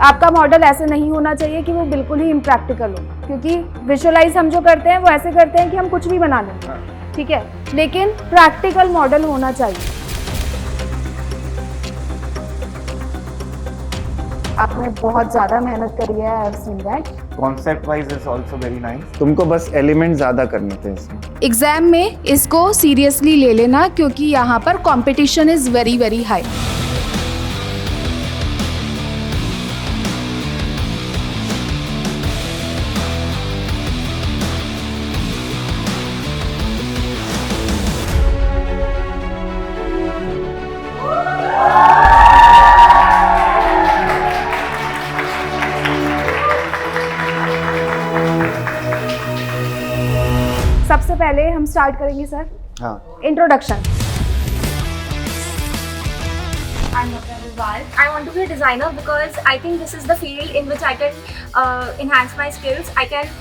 आपका मॉडल ऐसे नहीं होना चाहिए कि वो बिल्कुल ही इम्प्रैक्टिकल हो, क्योंकि विजुअलाइज हम जो करते हैं वो ऐसे करते हैं कि हम कुछ भी बना लेंगे, ठीक है, लेकिन प्रैक्टिकल मॉडल होना चाहिए। आपने बहुत ज़्यादा मेहनत करी है, I have seen that. Concept wise is also very nice. तुमको बस एलिमेंट ज्यादा करने थे इसमें। एग्जाम में इसको सीरियसली ले लेना, क्योंकि यहाँ पर competition is very very high. सबसे पहले हम स्टार्ट करेंगे सर, हाँ, introduction. I'm Navya Agarwal. I want to be a designer because I think this is the field in which I can enhance my skills. I can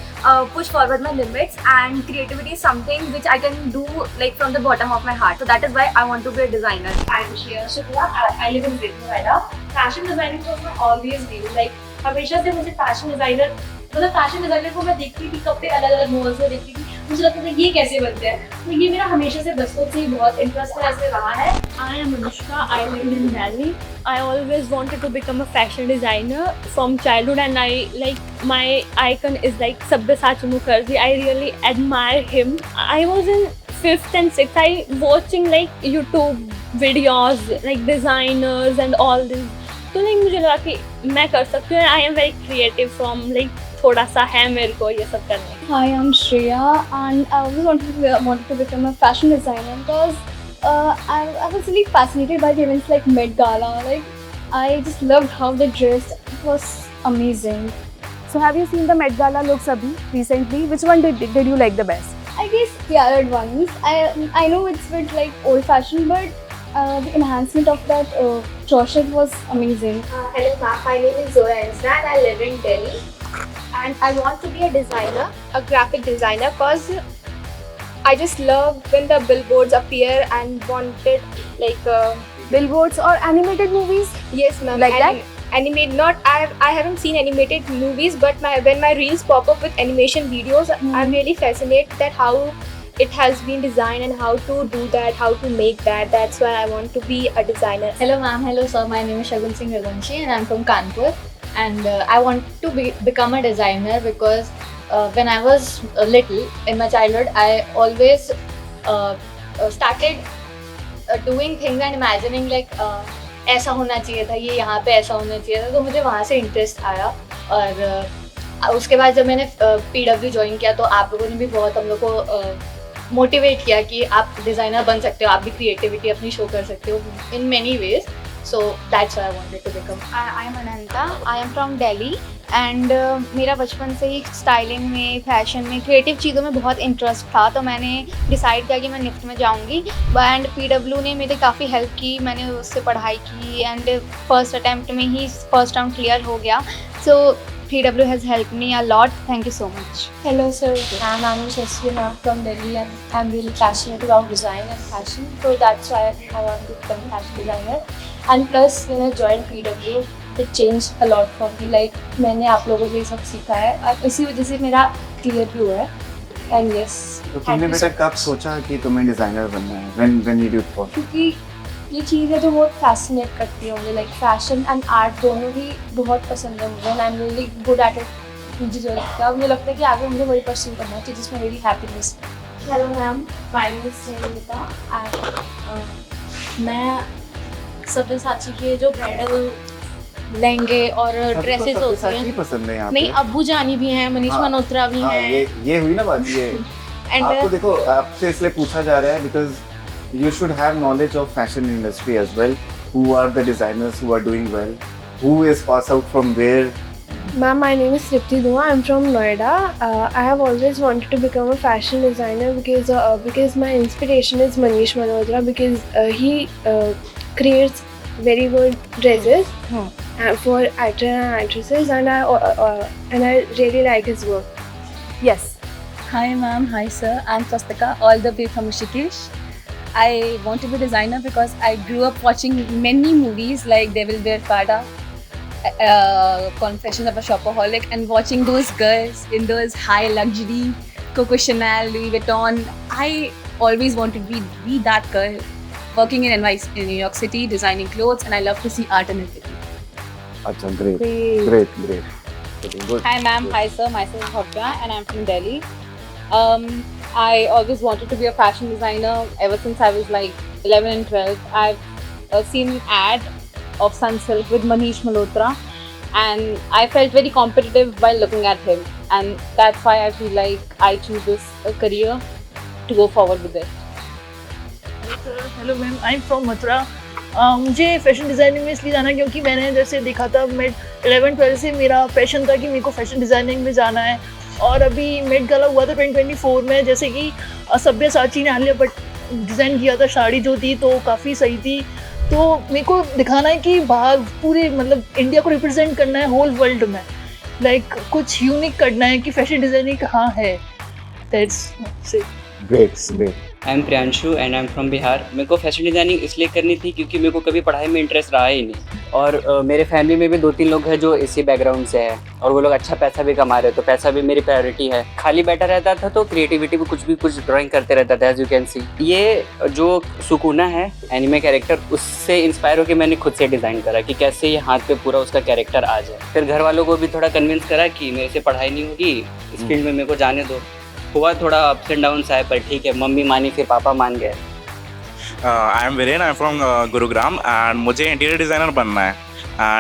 push forward my limits, and creativity is something which I can do like from the bottom of my heart. So that is why I want to be a designer. I'm Shreya Shukla. I live in Greater Noida. Fashion designing was my always dream. Like हमेशा से मुझे fashion designer को मैं देखती थी, कपड़े अलग अलग मॉल्स में देखती थी, मुझे लगता था ये कैसे बनते हैं। तो ये मेरा हमेशा से बचपन से ही बहुत इंटरेस्ट ऐसे रहा है। I am Anushka. I live in Delhi. I always wanted to become a fashion designer from childhood, and my icon is like Sabyasachi Mukherjee. I really admire him. I was in 5th and 6th. I watching like YouTube videos, like designers and all this. तो like मुझे लगा कि मैं कर सकती हूँ. I am very creative from like थोड़ा सा है मेरे को ये सब करने. Hi, I'm Shreya, and I always wanted to become a fashion designer because I was really fascinated by the events like Met Gala. Like, I just loved how they dressed. It was amazing. So have you seen the Met Gala looks abhi recently? Which one did you like the best? I guess the other ones. I know it's a bit like old-fashioned, but the enhancement of that crochet was amazing. Hello ma'am, my name is Zoya Insra and I live in Delhi. And I want to be a designer, a graphic designer, because I just love when the billboards appear and wanted like Billboards or animated movies? yes ma'am, Like that? Animate not I haven't seen animated movies, but when my reels pop up with animation videos, I'm really fascinated that how it has been designed and how to do that, how to make that. That's why I want to be a designer. Hello ma'am, hello sir. My name is Shagun Singh Raghuvanshi and I'm from Kanpur. And I want to become a designer because when I was little in my childhood, I always started doing things and imagining like ऐसा होना चाहिए था, ये यहाँ पे ऐसा होना चाहिए था, तो मुझे वहाँ से इंटरेस्ट आया. और उसके बाद जब मैंने PW ज्वाइन किया तो आप लोगों ने भी बहुत हम लोग को मोटिवेट किया कि आप डिज़ाइनर बन सकते हो, आप भी क्रिएटिविटी अपनी शो कर सकते हो in many ways. So that's why I wanted to become. I am Ananta. I am from Delhi and मेरा बचपन से ही स्टाइलिंग में, फैशन में, क्रिएटिव चीज़ों में बहुत इंटरेस्ट था, तो मैंने डिसाइड किया कि मैं निफ्ट में जाऊंगी. एंड PW ने मेरी काफ़ी हेल्प की, मैंने उससे पढ़ाई की एंड फर्स्ट अटैम्प्ट में ही फर्स्ट राउंड क्लियर हो गया. सो PW has helped me a lot. Thank you so much. Hello sir, I'm Shashri. I'm from Delhi and I'm really passionate about design and fashion. So that's why I want to become a fashion designer. And plus when I joined PW, it changed a lot for me. Like मैंने आप लोगों से ये सब सीखा है और इसी वजह से मेरा क्लियर भी हुआ है. And yes. तो तुमने बेटा कब सोचा कि तुम्हें डिजाइनर बनना है? When did you thought? क्योंकि ये चीज़ है जो बहुत फैसिनेट करती है मुझे. लाइक फैशन एंड आर्ट दोनों ही बहुत पसंद है मुझे. I am really good at it. मुझे जो लगता है, मुझे लगता है कि आगे मुझे वही परस्यू करना चाहिए जिसमें मेरी happiness. Hello ma'am, my name is Sangeeta. मैं सब्यसाची के जो ब्राइडल लहंगे और ड्रेसेस होती हैं, पसंद है यहाँ नहीं अब्बू जानी भी हैं, मनीष मल्होत्रा भी हैं. ये हुई ना बात. ये आपको देखो, आपसे इसलिए पूछा जा रहा है because you should have knowledge of fashion industry as well. Who are the designers who are doing well? Who is pass out from where? Ma'am, my name is Tripti Dua. I'm from Noida. I have always wanted to become a fashion designer because my inspiration is Manish Malhotra because he creates very good dresses for actors and actresses, and I really like his work. Yes. Hi ma'am, hi sir. I'm Swastika, all the way from Rishikesh. I want to be a designer because I grew up watching many movies like Devil Wears Prada Confessions of a Shopaholic, and watching those girls in those high luxury Coco Chanel, Louis Vuitton, I always wanted to be that girl working in New York City, designing clothes, and I love to see art and everything. Acha, great. Good. Hi ma'am, hi sir, myself is Bhavya and I'm from Delhi. I always wanted to be a fashion designer ever since I was like 11 and 12. I've seen an ad of Sunsilk with Manish Malhotra and I felt very competitive while looking at him, and that's why I feel like I choose this career to go forward with it. Hello ma'am, I am from Mathura. मुझे fashion designing में इसलिए जाना क्योंकि मैंने जैसे देखा था, मैं 11-12 से मेरा पैशन था कि मेरे को फैशन डिज़ाइनिंग में जाना है। और अभी मेट गाला हुआ था 2024 में, जैसे कि सब्यसाची ने आलिया भट्ट डिज़ाइन किया था साड़ी जो थी, तो काफ़ी सही थी। तो मेरे को दिखाना है कि बाहर पूरे मतलब इंडिया को रिप्रेजेंट करना है होल वर्ल्ड में, लाइक कुछ यूनिक करना है कि फैशन डिज़ाइनिंग कहाँ है। That's Great. I am Priyanshu and I am from Bihar. मेरे को फैशन डिज़ाइनिंग इसलिए करनी थी क्योंकि मेरे को कभी पढ़ाई में इंटरेस्ट रहा ही नहीं, और मेरे फैमिली में भी 2-3 लोग हैं जो इसी बैकग्राउंड से है, और वो लोग अच्छा पैसा भी कमा रहे हैं, तो पैसा भी मेरी प्रायोरिटी है। खाली बैठा रहता था तो क्रिएटिविटी भी कुछ ड्राइंग करते रहता था, एज यू कैन सी। ये जो सुकूना है एनिमे कैरेक्टर, उससे इंस्पायर होकर मैंने खुद से डिज़ाइन करा कि कैसे ये हाथ पे पूरा उसका कैरेक्टर आ जाए। फिर घर वालों को भी थोड़ा कन्विंस करा कि मेरे से पढ़ाई नहीं होगी, इस फील्ड में मेरे को जाने दो। हुआ थोड़ा अप्स एंड डाउन्स आए, पर ठीक है, मम्मी मानी फिर पापा मान गए। I am Viren, I am from Gurugram and मुझे इंटीरियर डिज़ाइनर बनना है।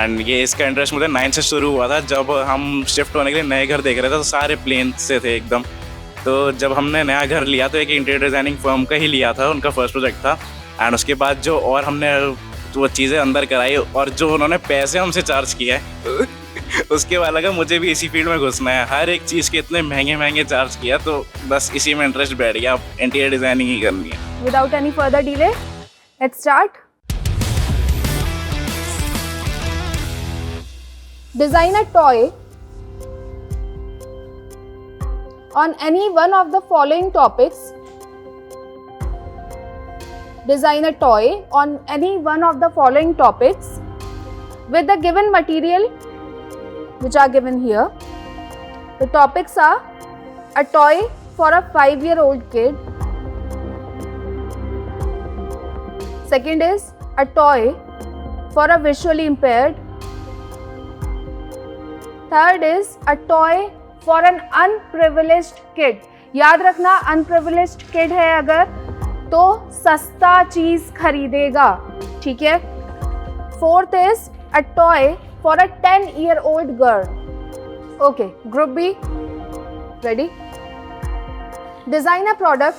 एंड ये इसका इंटरेस्ट मुझे 9 से शुरू हुआ था। जब हम शिफ्ट होने के लिए नए घर देख रहे थे तो सारे प्लेन से थे एकदम। तो जब हमने नया घर लिया तो एक इंटीरियर डिज़ाइनिंग फर्म का ही लिया था, उनका फर्स्ट प्रोजेक्ट था। एंड उसके बाद जो और हमने वो चीज़ें अंदर कराई और जो उन्होंने पैसे हमसे चार्ज किया है उसके बाद लगा मुझे भी इसी फील्ड में घुसना है। हर एक चीज़ के इतने महंगे चार्ज किया, तो बस इसी में इंटरेस्ट बैठ गया, अब इंटीरियर डिज़ाइनिंग ही करनी है। Without any further delay, let's start. Design a toy on any one of the following topics. Design a toy on any one of the following topics with the given material which are given here. The topics are a toy for a 5-year-old kid. Second is a toy for a visually impaired. Third is a toy for an unprivileged kid. याद रखना, unprivileged kid है अगर तो सस्ता चीज खरीदेगा, ठीक है। Fourth is a toy for a 10-year-old girl. Okay, group B, ready? Design a product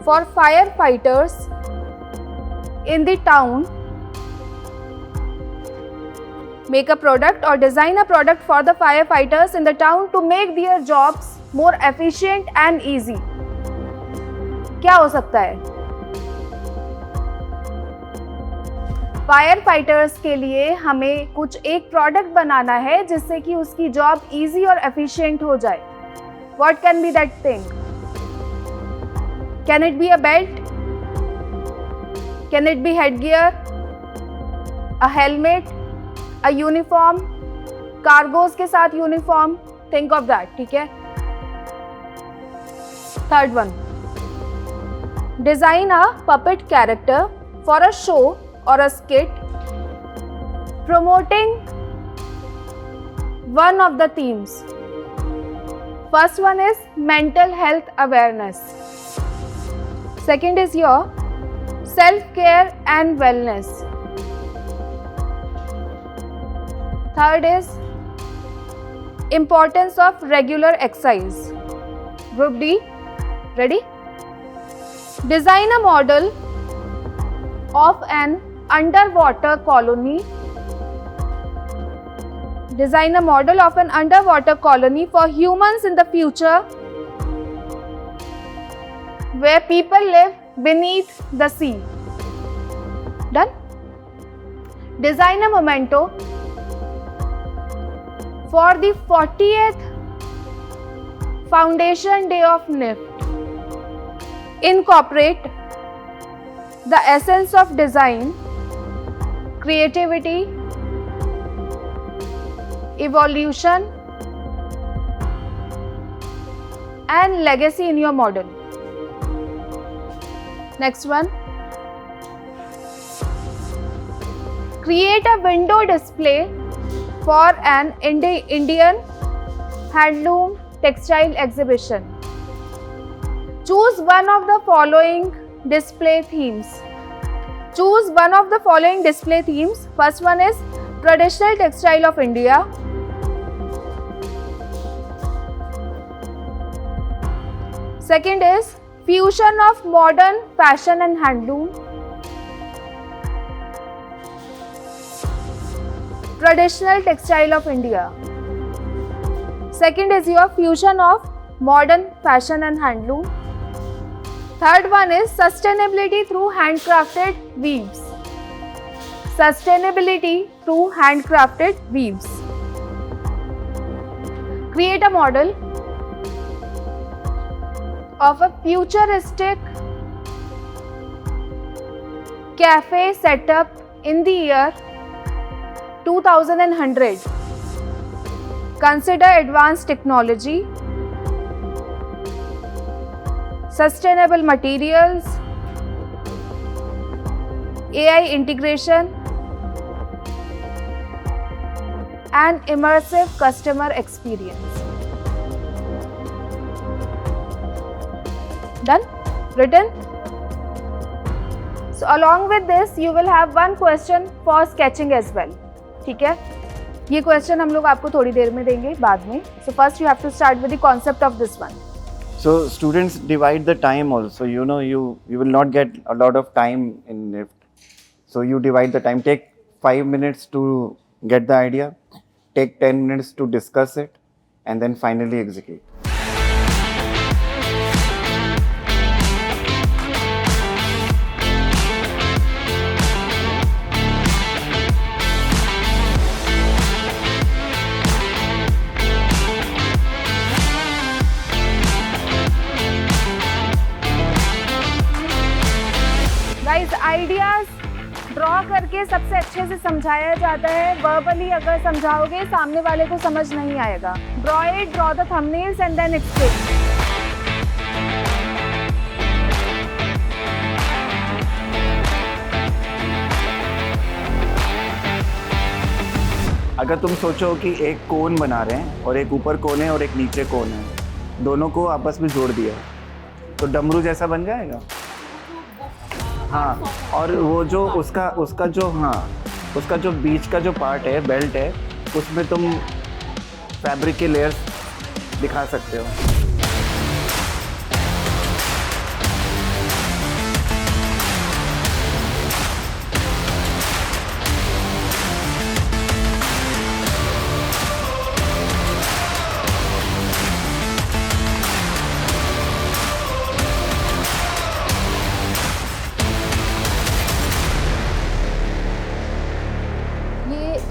for firefighters in the town. Make a product or design a product for the firefighters in the town to make their jobs more efficient and easy. क्या हो सकता है? Fire fighters के लिए हमें कुछ एक product बनाना है जिससे कि उसकी जॉब इजी और एफिशिएंट हो जाए। What can be that thing? Can it be a belt? Can it be headgear? A helmet? A uniform? Cargoes के साथ यूनिफॉर्म, थिंक ऑफ दैट, ठीक है। Third one, design a puppet character for a show or a skit promoting one of the themes. First one is mental health awareness. Second is your self-care and wellness. Third is importance of regular exercise. Group D, ready? Design a model of an underwater colony. Design a model of an underwater colony for humans in the future where people live beneath the sea. Done? Design a memento for the 40th Foundation Day of NIFT. Incorporate the essence of design, creativity, evolution, and legacy in your model. Next one. Create a window display for an Indian handloom textile exhibition. Choose one of the following display themes. Choose one of the following display themes. First one is traditional textile of India. Second is fusion of modern fashion and handloom. Traditional textile of India. Second is your fusion of modern fashion and handloom. Third one is sustainability through handcrafted weaves. Sustainability through handcrafted weaves. Create a model of a futuristic cafe setup in the year 2100. Consider advanced technology, sustainable materials, AI integration, and immersive customer experience. Done? Written? So along with this, you will have one question for sketching as well. ठीक है? ये question हम लोग आपको थोड़ी देर में देंगे बाद में. So first you have to start with the concept of this one. So students divide the time also. You know, you will not get a lot of time in it. So you divide the time. Take 5 minutes to get the idea. Take 10 minutes to discuss it, and then finally execute. Ideas draw करके सबसे अच्छे से समझाया जाता है. Verbally अगर समझाओगे सामने वाले को समझ नहीं आएगा. Draw it, draw the thumbnails and then explain. अगर तुम सोचो कि एक कोन बना रहे हैं और एक ऊपर कोन है और एक नीचे कोन है, दोनों को आपस में जोड़ दिया तो डमरू जैसा बन जाएगा. हाँ, और वो जो उसका जो बीच का जो पार्ट है, बेल्ट है, उसमें तुम फैब्रिक के लेयर्स दिखा सकते हो.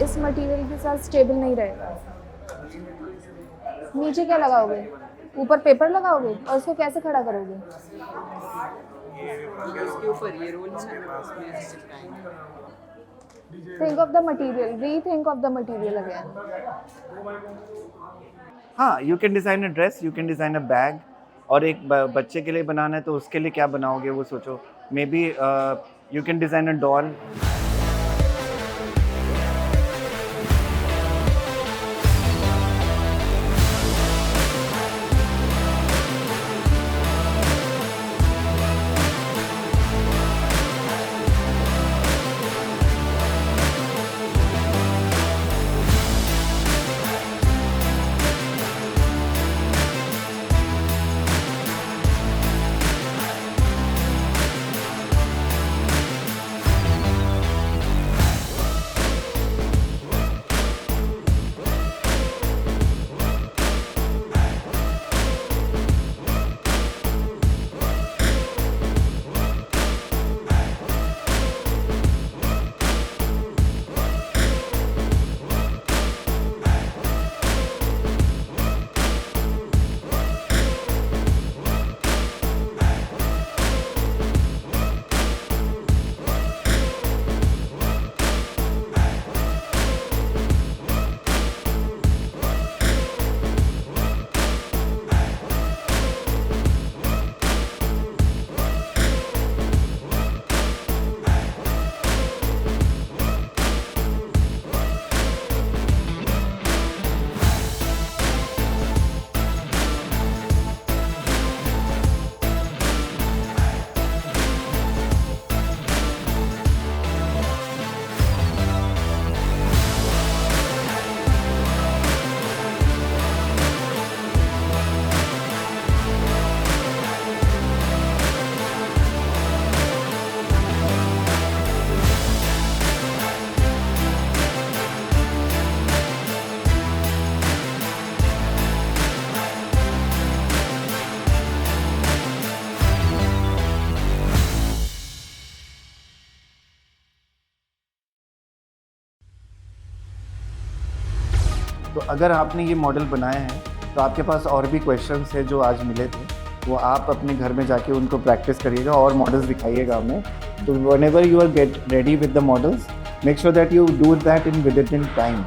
इस मटेरियल के साथ स्टेबल नहीं रहेगा. नीचे क्या लगाओगे? ऊपर पेपर लगाओगे और उसको कैसे खड़ा करोगे? Think of the material. Rethink of the material again. हाँ, you can design a dress, you can design a bag. और एक बच्चे के लिए बनाना है तो उसके लिए क्या बनाओगे वो सोचो. Maybe you can design a doll. तो अगर आपने ये मॉडल बनाया है तो आपके पास और भी क्वेश्चंस है जो आज मिले थे, वो आप अपने घर में जाके उनको प्रैक्टिस करिएगा और मॉडल्स दिखाइएगा हमें। तो whenever you are get ready with the models, make sure that you do that in with in time,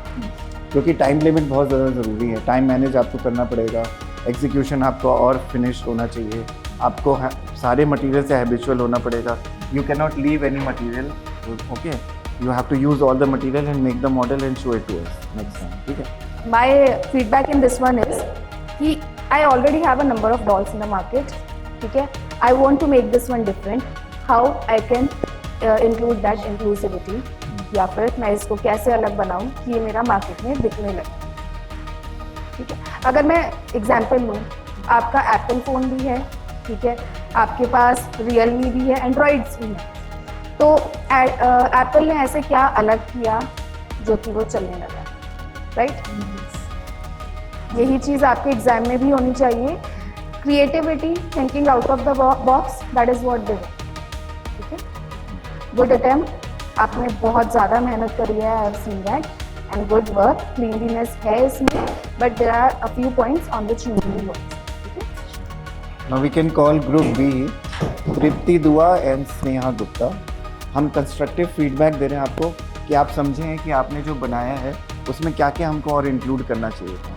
क्योंकि टाइम लिमिट बहुत ज़्यादा ज़रूरी है। टाइम मैनेज आपको करना पड़ेगा, एग्जीक्यूशन आपको और फिनिश होना चाहिए, आपको सारे मटेरियल से हैबिचुअल होना पड़ेगा। You can not leave any material, okay, you have to use all the material and make the model and show it to us next time, ठीक है। My feedback in this one is कि I already have a number of dolls in the market, ठीक है। I want to make this one different. How I can include that inclusivity, या फिर मैं इसको कैसे अलग बनाऊं कि ये मेरा मार्केट में बिकने लगे, ठीक है। अगर मैं एग्जांपल लूँ, आपका एप्पल फ़ोन भी है, ठीक है, आपके पास रियलमी भी है, एंड्रॉइड्स भी है, तो एप्पल ने ऐसे क्या अलग किया जो कि वो चलने लगा, राइट। यही चीज़ आपके एग्जाम में भी होनी चाहिए। Creativity, thinking out of the box, that is what they want, ठीक है। गुड अटेम्प्ट, आपने बहुत ज़्यादा मेहनत करी है, I have seen that, and good work, cleanliness है इसमें, but there are a few points on which you need work, ठीक है। Now we can call group B Tripti Dua and Sneha Gupta. हम कंस्ट्रक्टिव फीडबैक दे रहे हैं आपको कि आप समझें कि आपने जो बनाया है उसमें क्या क्या हमको और इंक्लूड करना चाहिए था।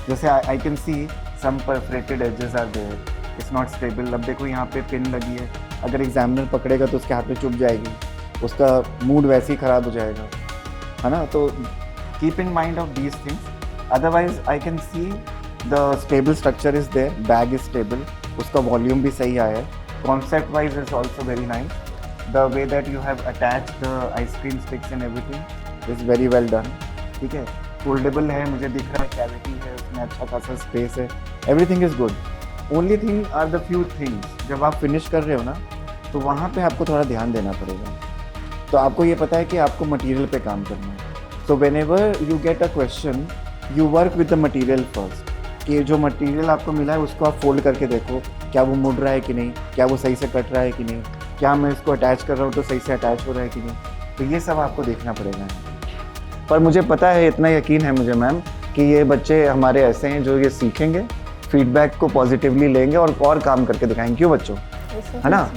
जैसे I can see some perforated edges are there, it's not stable. अब देखो यहाँ पे पिन लगी है, अगर एग्जामिनर पकड़ेगा तो उसके हाथ में चुभ जाएगी, उसका मूड वैसे ही ख़राब हो जाएगा, है ना। तो keep in mind of these things. Otherwise I can see the stable structure is there, bag is stable, उसका वॉल्यूम भी सही आया है, concept wise is also very nice, the way that you have attached the ice cream sticks and everything is very well done, ठीक है। Foldable है, मुझे दिख रहा है, कैविटी है उसमें, अच्छा खासा स्पेस है, everything is good. Only thing are the few things, जब आप फिनिश कर रहे हो ना तो वहाँ पे आपको थोड़ा ध्यान देना पड़ेगा। तो आपको ये पता है कि आपको मटेरियल पे काम करना है, so whenever you get a question you work with the material first, कि जो मटेरियल आपको मिला है उसको आप फोल्ड करके देखो, क्या वो मुड़ रहा है कि नहीं, क्या वो सही से कट रहा है कि नहीं, क्या मैं इसको अटैच कर रहा हूँ तो सही से अटैच हो रहा है कि नहीं, तो ये सब आपको देखना पड़ेगा। पर मुझे पता है, इतना यकीन है मुझे मैम कि ये बच्चे हमारे ऐसे हैं जो ये सीखेंगे, फीडबैक को पॉजिटिवली लेंगे और काम करके दिखाएंगे, क्यों बच्चों, है ना।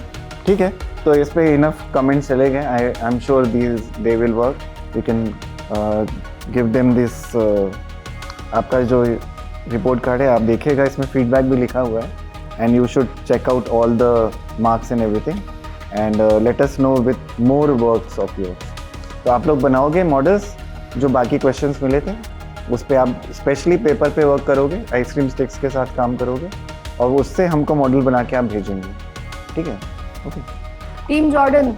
ठीक है, तो इस पे इनफ कमेंट्स चले गए, आई am sure they will work, you can give them this. आपका जो रिपोर्ट कार्ड है आप देखिएगा, इसमें फीडबैक भी लिखा हुआ है, and you should check out all the marks and everything and let us know with more works of yours. तो आप लोग बनाओगे मॉडल्स, जो बाकी क्वेश्चंस मिले थे उस पर आप स्पेशली पेपर पे वर्क करोगे, आइसक्रीम स्टिक्स के साथ काम करोगे और उससे हमको मॉडल बना के आप भेजेंगे, ठीक है। ओके टीम जॉर्डन,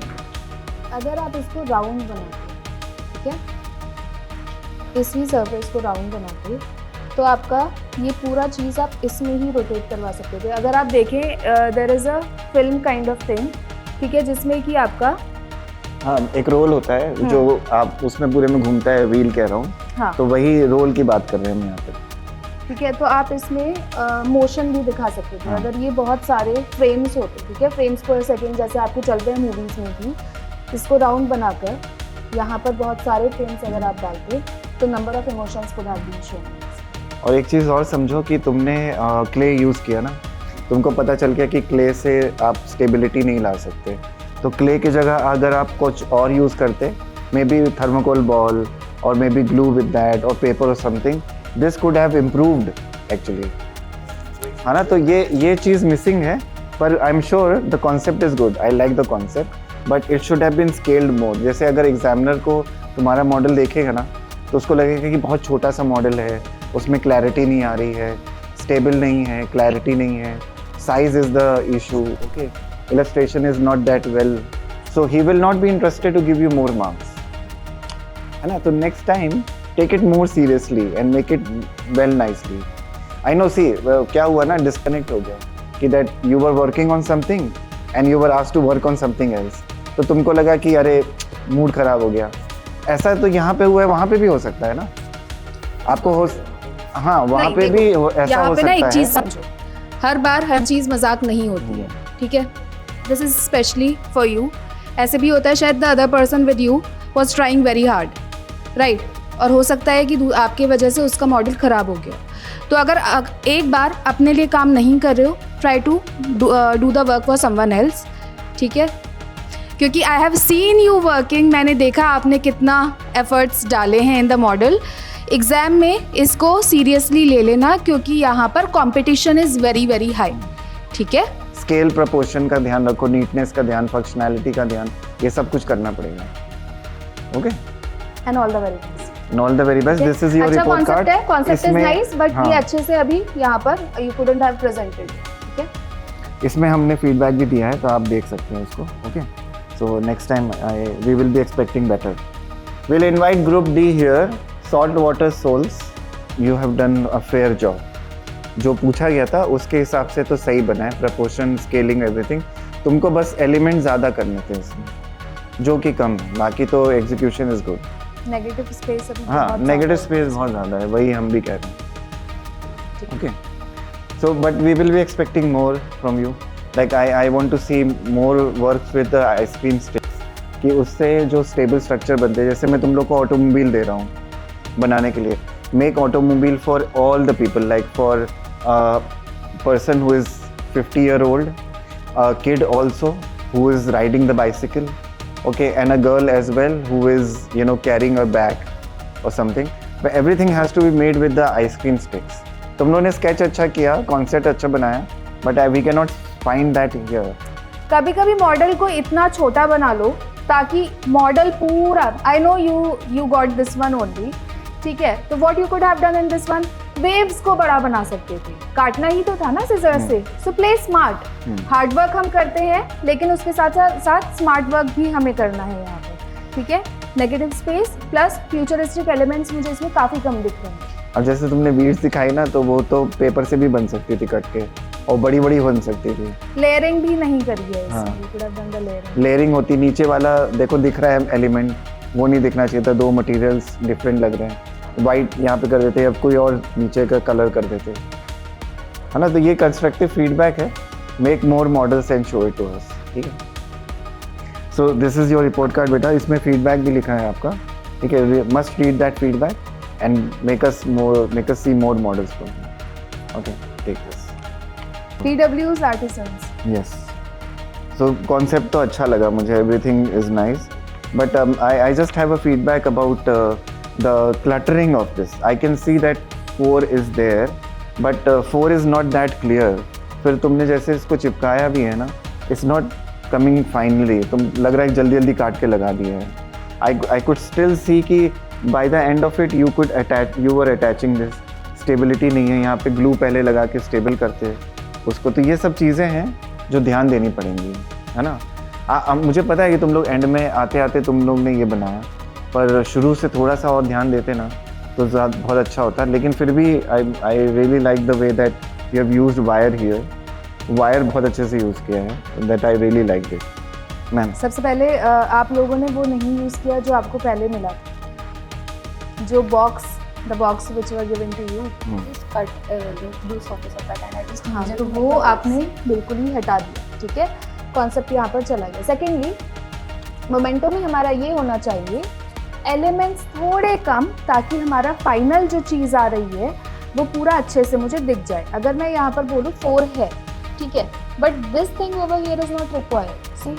अगर आप इसको राउंड बनाते, ठीक है, इसी सरफेस को राउंड बनाते तो आपका ये पूरा चीज़ आप इसमें ही रोटेट करवा सकते थे। अगर आप देखें there is a film kind of thing, ठीक है, जिसमें कि आपका हाँ एक रोल होता है जो आप उसमें पूरे में घूमता है, व्हील कह रहा हूँ, हाँ, तो वही रोल की बात कर रहे हैं हम यहाँ पे, ठीक है। तो आप इसमें मोशन भी दिखा सकते थे। अगर ये बहुत सारे फ्रेम्स होते, ठीक है, फ्रेम्स पर सेकेंड जैसे आपके चलते हैं मूवीज़ में भी, इसको राउंड बनाकर यहाँ पर बहुत सारे फ्रेम्स अगर आप डालते तो नंबर ऑफ इमोशंस को आप भी शो। और एक चीज़ और समझो कि तुमने क्ले यूज़ किया ना, तुमको पता चल गया कि क्ले से आप स्टेबिलिटी नहीं ला सकते, तो क्ले की जगह अगर आप कुछ और यूज़ करते, मे बी थर्मोकोल बॉल और maybe glue with that और पेपर और something, this could have improved actually, है ना। तो ये चीज़ मिसिंग है, पर I am sure the concept is good, I like the concept, but it should have been scaled more. जैसे अगर एग्जामिनर को तुम्हारा मॉडल देखेगा ना तो उसको लगेगा कि बहुत छोटा सा मॉडल है, उसमें क्लैरिटी नहीं आ रही है, स्टेबल नहीं है, क्लैरिटी नहीं है, size is the issue, okay, illustration is not that well, so he will not be interested to give you more marks, है ना। तो next time take it more seriously and make it well nicely. I know, see क्या हुआ ना, disconnect हो गया कि that you were working on something and you were asked to work on something else, तो तुमको लगा कि अरे मूड खराब हो गया। ऐसा तो यहाँ पे हुआ है, वहाँ पे भी हो सकता है ना, आपको हो, हाँ वहाँ पे भी ऐसा हो सकता है। एक चीज़ समझो, हर बार हर चीज़ मजाक नहीं होती है, ठीक है। This is specially for you. ऐसे भी होता है शायद the other person with you was trying very hard, right, और हो सकता है कि आपके वजह से उसका मॉडल ख़राब हो गया। तो अगर एक बार अपने लिए काम नहीं कर रहे हो, try to do the work for someone else, ठीक है? क्योंकि I have seen you working, मैंने देखा आपने कितना एफर्ट्स डाले हैं इन द मॉडल। एग्ज़ाम में इसको सीरियसली ले लेना क्योंकि यहाँ पर competition is very very high, ठीक है? स्केल प्रपोर्शन का ध्यान रखो, नीटनेस का ध्यान, फंक्शनैलिटी का ध्यान, ये सब कुछ करना पड़ेगा। Okay, and all the very best. And all the very best. This is your अच्छा रिपोर्ट कार्ड। कॉन्सेप्ट है, कॉन्सेप्ट इज नाइस, बट हाँ, ये अच्छे से अभी यहाँ पर यू कुडंट हैव प्रेजेंटेड, ठीक है? इसमें हमने फीडबैक भी दिया है तो आप देख सकते हैं इसको। Okay, so next time we will be expecting better. Will invite group D here. Salt water souls, you have done a fair job. जो पूछा गया था उसके हिसाब से तो सही बना है, प्रपोर्शन, स्केलिंग, एवरीथिंग। तुमको बस एलिमेंट ज़्यादा करने थे इसमें, जो कि कम है, बाकी तो execution is good. Negative space अभी हाँ, नेगेटिव स्पेस बहुत ज़्यादा है, वही हम भी कह रहे हैं। Okay, so but we will be expecting more from you. Like I want to see more work with the ice cream sticks, कि उससे जो स्टेबल स्ट्रक्चर बनते हैं। जैसे मैं तुम लोग को ऑटोमोबाइल दे रहा हूँ बनाने के लिए, make automobile for all the people, like for person who is 50 year old, a kid also who is riding the bicycle, okay, and a girl as well who is, you know, carrying a bag or something, but everything has to be made with the ice cream sticks. तुम लोगों ने sketch अच्छा किया, concept अच्छा बनाया, but we cannot find that here. कभी कभी model को इतना छोटा बना लो ताकि मॉडल पूरा, I know you got this one only, ठीक है? तो what you could have done in this one, waves को बड़ा बना सकते थे, काटना ही तो था ना सिजर से। So play smart, hard work हम करते हैं लेकिन उसके साथ साथ स्मार्ट वर्क भी हमें करना है यहाँ पर, ठीक है? Negative space plus futuristic elements मुझे इसमें काफ़ी कम दिख रहे हैं। अब जैसे तुमने बीड्स दिखाई ना, तो वो तो पेपर से भी बन सकती थी कट के, और बड़ी बड़ी बन सकती थी। लेयरिंग भी नहीं करी है हाँ, इसमें, लेयरिंग होती। नीचे वाला देखो दिख रहा है एलिमेंट, वो नहीं दिखना चाहिए था, दो मटेरियल्स डिफरेंट लग रहे हैं। वाइट यहाँ पे कर देते, अब कोई और नीचे का कलर कर देते, है ना? तो ये कंस्ट्रक्टिव फीडबैक है। Make more models and show it to us, ठीक है? So this is your report card बेटा, इसमें फीडबैक भी लिखा है आपका, ठीक है? Must read that feedback and make us see more models from you. Okay, take this. PW's artisans. Yes, so concept तो अच्छा लगा मुझे, everything is nice, but I just have a feedback about the cluttering of this. I can see that 4 is there, but 4 is not that clear. फिर तुमने जैसे इसको चिपकाया भी है ना, it's not coming finally. तुम लग रहा है जल्दी जल्दी काट के लगा दिया है। I could still see कि by the end of it you were attaching this. Stability नहीं है यहाँ पे, ग्लू पहले लगा के स्टेबल करते हैं उसको। तो ये सब चीज़ें हैं जो ध्यान देनी पड़ेंगी, है ना? मुझे पता है कि तुम लोग एंड में आते आते तुम लोग ने ये बनाया, पर शुरू से थोड़ा सा और ध्यान देते ना तो बहुत अच्छा होता। लेकिन फिर भी आई really like the way that you have used wire here. Wire बहुत अच्छे से यूज़ किया है, that I really like it. Ma'am, सबसे पहले आप लोगों ने वो नहीं यूज़ किया जो आपको पहले मिला था, जो the box which were given to you, हाँ, तो वो आपने बिल्कुल ही हटा दिया, ठीक है? कॉन्सेप्ट यहाँ पर चला गया। सेकेंडली, मोमेंटो में हमारा ये होना चाहिए एलिमेंट्स थोड़े कम, ताकि हमारा फाइनल जो चीज़ आ रही है वो पूरा अच्छे से मुझे दिख जाए। अगर मैं यहाँ पर बोलूँ 4 है, ठीक है, but this thing over here is not required, see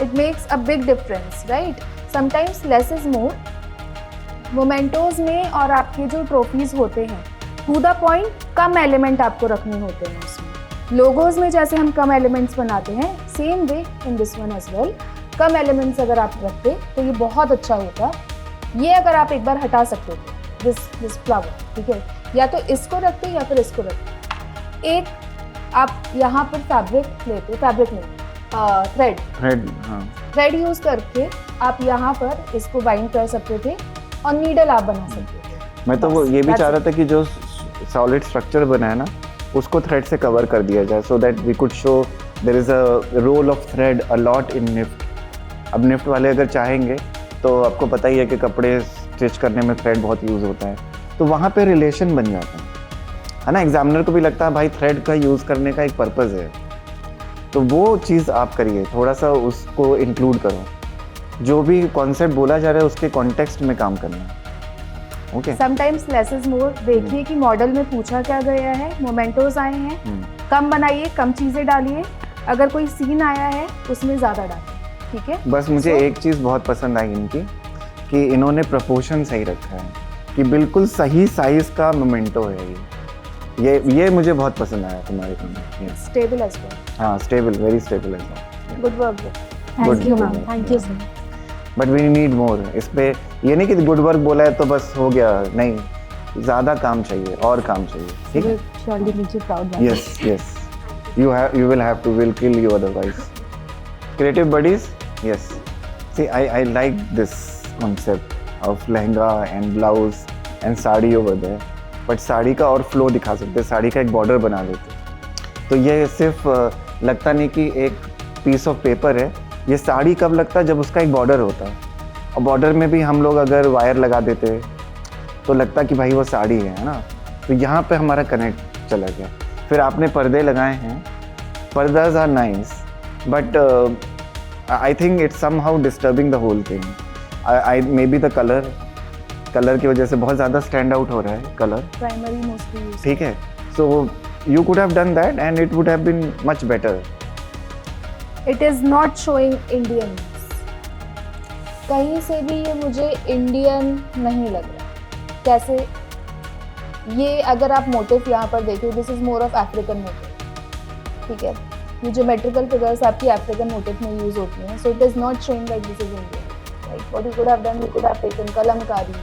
it makes a big difference, right? Sometimes less is more. Mementos में और आपके जो ट्रॉफीज होते हैं, टू द पॉइंट कम एलिमेंट आपको रखने होते हैं उसमें। लोगोज में जैसे हम कम एलिमेंट्स बनाते हैं, same way in this one as well, कम एलिमेंट्स अगर आप रखते तो ये बहुत अच्छा होता। ये अगर आप एक बार हटा सकते थे, दिस फ्लावर, ठीक है, या तो इसको रखते या फिर इसको रखते। एक आप यहाँ पर फैब्रिक लेते, फैब्रिक नहीं, थ्रेड यूज करके आप यहाँ पर इसको बाइंड कर सकते थे और नीडल आप बना सकते थे। मैं तो वो ये भी चाह रहा था कि जो सॉलिड स्ट्रक्चर बना है ना, उसको थ्रेड से कवर कर दिया जाए, so that we could show there is a roll of thread a lot in NIFT. अब निफ्ट वाले अगर चाहेंगे तो आपको पता ही है कि कपड़े स्टिच करने में थ्रेड बहुत यूज़ होता है, तो वहाँ पे रिलेशन बन जाता है ना? एग्जामिनर को भी लगता है भाई थ्रेड का यूज़ करने का एक पर्पज़ है, तो वो चीज़ आप करिए, थोड़ा सा उसको इंक्लूड करो, जो भी कॉन्सेप्ट बोला जा रहा है उसके कॉन्टेक्स्ट में काम करना है। ओके समटाइम्स लेस इज मोर। देखिए कि मॉडल में पूछा क्या गया है, मोमेंटोज आए हैं, कम बनाइए, कम चीज़ें डालिए, अगर कोई सीन आया है उसमें ज़्यादा डालिए, ठीक है। बस मुझे एक चीज़ बहुत पसंद आई इनकी कि इन्होंने प्रपोर्शन सही रखा है, कि बिल्कुल सही साइज का मोमेंटो है ये मुझे बहुत पसंद आया तुम्हारे काम। Stable as well. हाँ stable, very stable as well. Good work. Thank you ma'am, thank you sir. But we need more. इस पे ये नहीं कि गुड वर्क बोला है तो बस हो गया, नहीं, ज़्यादा काम चाहिए और काम चाहिए, ठीक है। Surely make you proud. Yes. You will have to. We'll kill you otherwise. Creative buddies. Yes. See, I like this concept of lehenga and blouse and sari over there. But sari का और फ्लो दिखा सकते, साड़ी का एक बॉर्डर बना देते। तो ये सिर्फ लगता नहीं कि एक पीस ऑफ पेपर है, ये साड़ी कब लगता है जब उसका एक बॉर्डर होता है, और बॉर्डर में भी हम लोग अगर वायर लगा देते तो लगता कि भाई वो साड़ी है ना। तो यहाँ पे हमारा कनेक्ट चला गया। फिर आपने पर्दे लगाए हैं, पर्दाज are nice, but I think it's somehow disturbing the whole thing. I may be the colour की वजह से बहुत ज़्यादा स्टैंड आउट हो रहा है कलर, प्राइमरी मोस्टली यूज, ठीक है। So you could have done that and it would have been much better. It is not showing Indian, कहीं से भी ये मुझे इंडियन नहीं लग रहा। कैसे ये अगर आप मोटिव यहाँ पर देखिए, this is more of African motif, ठीक है। ये ज्योमेट्रिकल फिगर्स आपकी अफ्रीकन मोटिव में यूज होती हैं, so it is not showing that this is Indian. Like what you could have done, you could have taken kalamkari,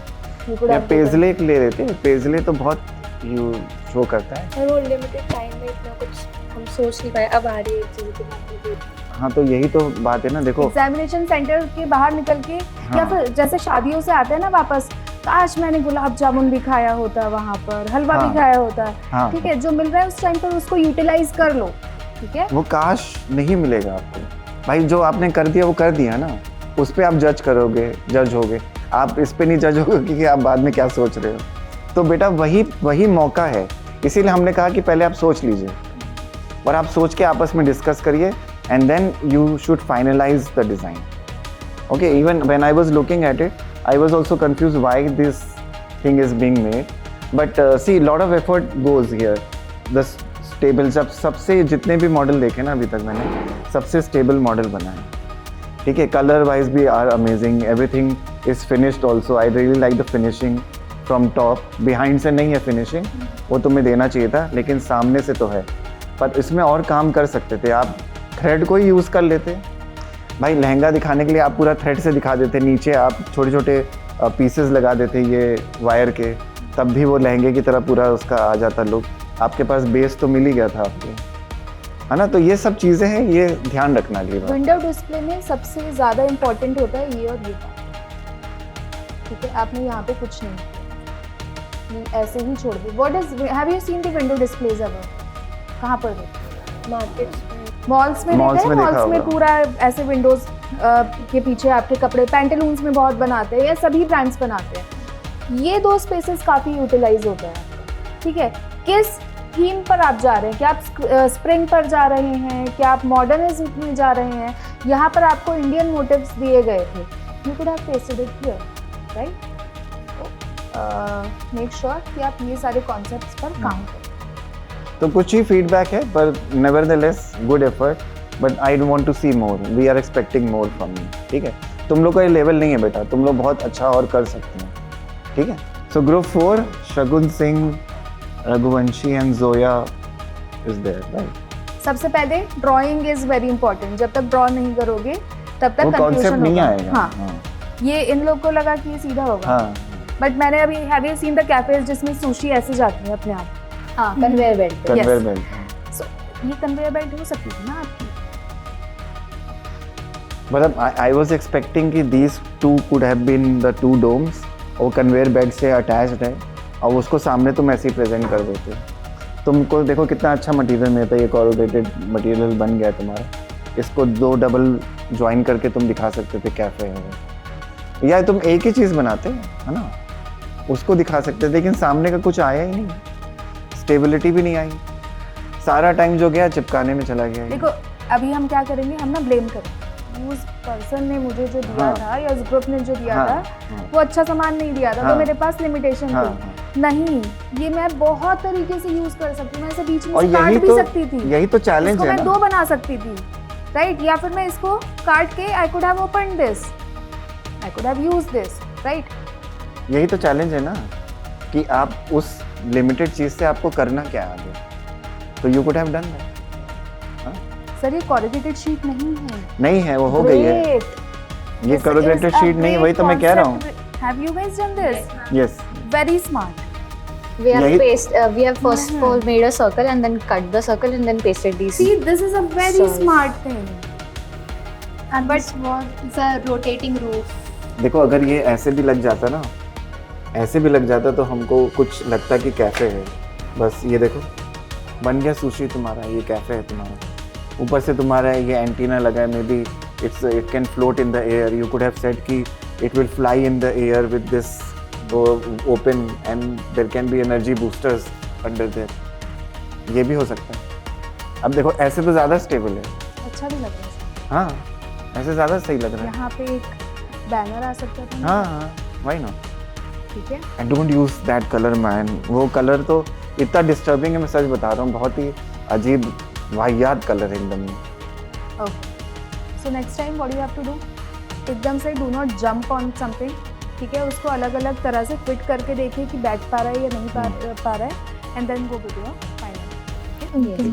you could have paisley ले लेते, पेजले तो बहुत यू शो करता है। और वो लिमिटेड टाइम में इतना कुछ हम सोच नहीं पाए, अब आ रही है चीज़ के बारे। हाँ तो यही तो बात है ना, देखो एग्जामिनेशन सेंटर के बाहर निकल के या फिर जैसे शादियों से आते हैं ना वापस, काश मैंने गुलाब जामुन भी खाया होता वहाँ पर, हलवा भी खाया होता, ठीक है। जो मिल रहा है उस टाइम पर उसको यूटिलाइज कर लो, ठीक है। वो काश नहीं मिलेगा आपको भाई, जो आपने कर दिया वो कर दिया ना, उस पर आप जज होगे, आप इस पे नहीं जज होगे कि आप बाद में क्या सोच रहे हो। तो बेटा वही मौका है, इसीलिए हमने कहा कि पहले आप सोच लीजिए और आप सोच के आपस में डिस्कस करिए, and then you should finalize the design. Okay, even when I was looking at it, I was also confused why this thing is being made. But see, lot of effort goes here. The stable, जब सबसे जितने भी model देखे ना अभी तक मैंने, सबसे स्टेबल मॉडल बना है, ठीक है। कलर वाइज भी are amazing, everything is finished also. I really like the finishing from top. Behind से नहीं है फिनिशिंग, वो तुम्हें देना चाहिए था, लेकिन सामने से तो है। पर इसमें और काम कर सकते थे आप, थ्रेड को ही यूज़ कर लेते भाई। लहंगा दिखाने के लिए आप पूरा थ्रेड से दिखा देते, नीचे आप छोटे छोटे पीसेस लगा देते ये वायर के, तब भी वो लहंगे की तरह पूरा उसका आ जाता लुक। आपके पास बेस तो मिल ही गया था आपके, है ना। तो ये सब चीज़ें हैं, ये ध्यान रखना लिए। विंडो डिस्प्ले में सबसे ज़्यादा इम्पोर्टेंट होता है ये और ये, ठीक है। आपने यहाँ पे कुछ नहीं, ऐसे ही छोड़ दी। What is, have you seen the window displays ever? कहाँ पर देखते? मार्केट्स में, मॉल्स में पूरा ऐसे विंडोज के पीछे आपके कपड़े, पैंटलून्स में बहुत बनाते हैं, या सभी ब्रांड्स बनाते हैं। ये दो स्पेसेस काफ़ी यूटिलाइज होते हैं, ठीक है। किस थीम पर आप जा रहे हैं, क्या आप स्प्रिंग पर जा रहे हैं, क्या आप मॉडर्निज्म में जा रहे हैं? यहाँ पर आपको इंडियन मोटिव्स दिए गए थे, you could have pasted it here, right. Make sure कि आप ये सारे कॉन्सेप्ट्स पर काम करें। तो कुछ ही फीडबैक है, पर nevertheless good effort, but I don't want to see more, we are expecting more from you, ठीक है। तुम लोग का ये लेवल नहीं है बेटा, तुम लोग बहुत अच्छा और कर सकते हैं, ठीक है। So group 4, Shagun Singh, Raghuvanshi and Zoya is there, right. सबसे पहले ड्राइंग इज वेरी इंपॉर्टेंट। जब तक ड्रॉ नहीं करोगे तब तक कंफ्यूजन नहीं आएगा। हाँ। ये इन लोग को लगा कि ये सीधा होगा, बट मैंने अभी, have you seen the cafes जिसमें सुशी ऐसे जाती है अपने आप? हाँ, conveyor belt. Conveyor belt. So ये कन्वेयर बेल्ट हो सकती है ना आपकी? मतलब आई वाज एक्सपेक्टिंग कि these two could have been the two domes, और कन्वेयर बेल्ट से अटैच्ड है, और उसको सामने तुम ऐसे ही प्रेजेंट कर देते। तुमको देखो कितना अच्छा मटेरियल मिलता है, ये कोरुगेटेड मटेरियल बन गया तुम्हारा। इसको 2 डबल ज्वाइन करके तुम दिखा सकते थे कैफे है, या तुम एक ही चीज़ बनाते है ना, उसको दिखा सकते थे, लेकिन सामने का कुछ आया ही नहीं, स्टेबिलिटी भी नहीं आई, सारा टाइम जो गया चिपकाने में चला गया। देखो अभी हम क्या करेंगे, हम ना ब्लेम करें, उस पर्सन ने मुझे जो दिया हाँ। था या उस ग्रुप ने जो दिया हाँ, था हाँ। वो अच्छा सामान नहीं दिया था, हाँ। तो मेरे पास लिमिटेशन हाँ, थी। नहीं, ये मैं बहुत तरीके से यूज कर सकती हूँ, मैं इसे बीच में और से काट भी सकती थी, यही तो चैलेंज इसको है मैं ना। 2 बना सकती थी, राइट? या फिर मैं इसको काट के I could have open this, I could have use this, right? यही तो चैलेंज है ना कि आप उस लिमिटेड चीज से आपको करना क्या है आगे, तो you could have done that. Sir ये कोरिगेटेड शीट नहीं है। नहीं है, वो हो गई है। Great. ये This कोरिगेटेड is a शीट नहीं है, वही तो मैं great कह रहा हूँ। concept. Have you guys done this? Yes, Very smart. We have Yahi- we have first of all made a circle and then cut the circle and then pasted these. See, this is a very So- smart thing. And but was a rotating roof. देखो अगर ये ऐसे भी लग जाता ना, ऐसे भी लग जाता तो हमको कुछ लगता कि कैफे है। बस ये देखो बन गया सुशी तुम्हारा, ये कैफे है तुम्हारा। ऊपर से तुम्हारा ये एंटीना लगा है, maybe it can float in the air. You could have said कि it will fly in the air with this open and there can be energy boosters under there. ये भी हो सकता है। अब देखो ऐसे तो ज़्यादा स्टेबल है। अच्छा भी लग रहा है। हाँ, ऐसे ज़्यादा सही लग रहा है। यहाँ पे एक बैनर आ सकता था। हाँ हाँ, व्हाई नॉट? ठीक है। I don't use that color man। वो कलर तो इतना डिस्टर्बिंग है, मैं सच बता रहा हूँ, बहुत ही अजीब वाहियात कलर है एकदम। Okay. So next time what do you have to do? एकदम से do not jump on something, ठीक है? उसको अलग अलग तरह से फिट करके देखिए कि बैठ पा रहा है या नहीं पा रहा है, and then go with your final. Okay?